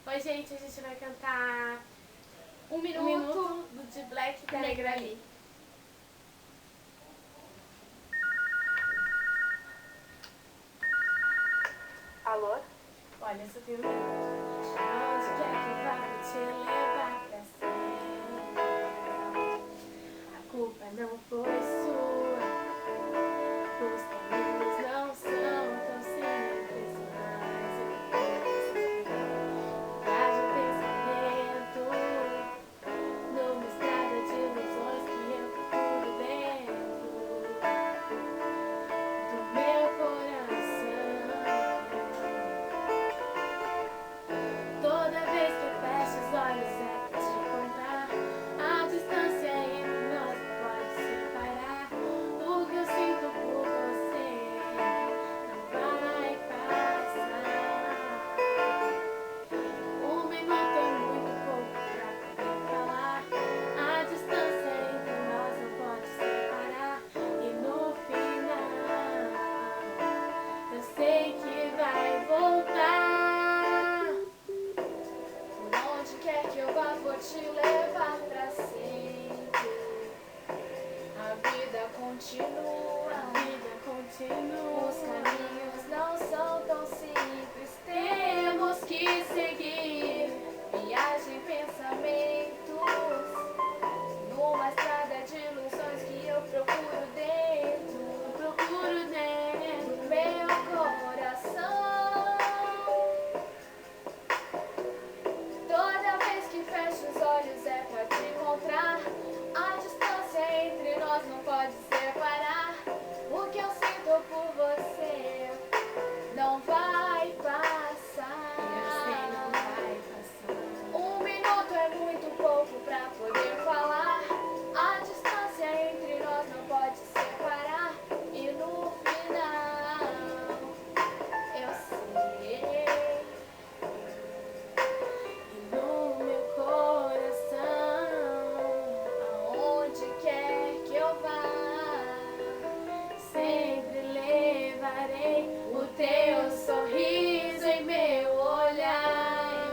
Oi, gente, a gente vai cantar Um Um minuto, Minuto do de Black da Negra Ali. Alô? Olha, só tem um minuto. Aonde quer que eu vá, vou te levar pra sempre. A culpa não foi sua. Os caminhos não são tão simples, mas eu traz um pensamento numa estrada de ilusões que eu procuro dentro do meu coração. Toda vez que eu fecho os olhos é pra te encontrar. A distância entre nós não pode separar. O que eu sinto por você não vai passar. Um minuto é muito pouco pra poder falar. A distância entre nós não pode separar. E no final eu sei que vai voltar. Por onde quer que eu vá, vou te levar pra sempre. A vida continua, A vida continua. os caminhos não são tão simples. Temos que seguir. Viagem, pensamentos, numa estrada de ilusões que eu procuro dentro do meu coração. Toda vez que fecho os olhos é pra te encontrar. A distância entre nós não pode separar. O que eu sinto por você não vai passar. Eu sei, não vai passar. Um minuto é muito pouco pra poder falar. A distância entre nós não pode separar. E no final eu sei. E no meu coração, Aonde quer que eu vá, sempre levarei o teu sorriso em meu olhar.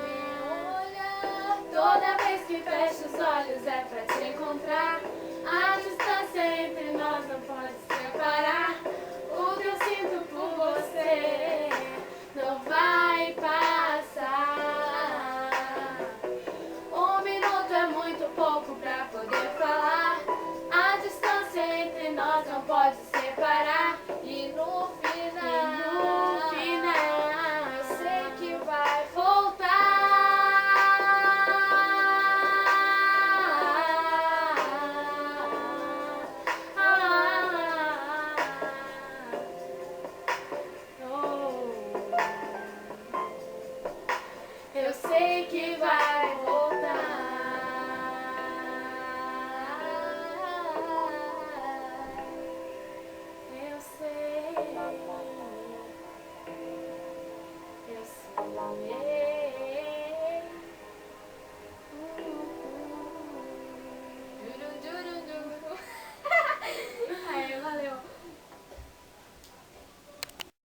Toda vez que fecho os olhos é pra te encontrar. A distância entre nós não pode separar. O que eu sinto por você não vai passar. Um minuto é muito pouco pra poder falar. A distância entre nós não pode separar. e no E no final eu sei que vai voltar. Eu sei que vai voltar. Eu sei. Eu sei.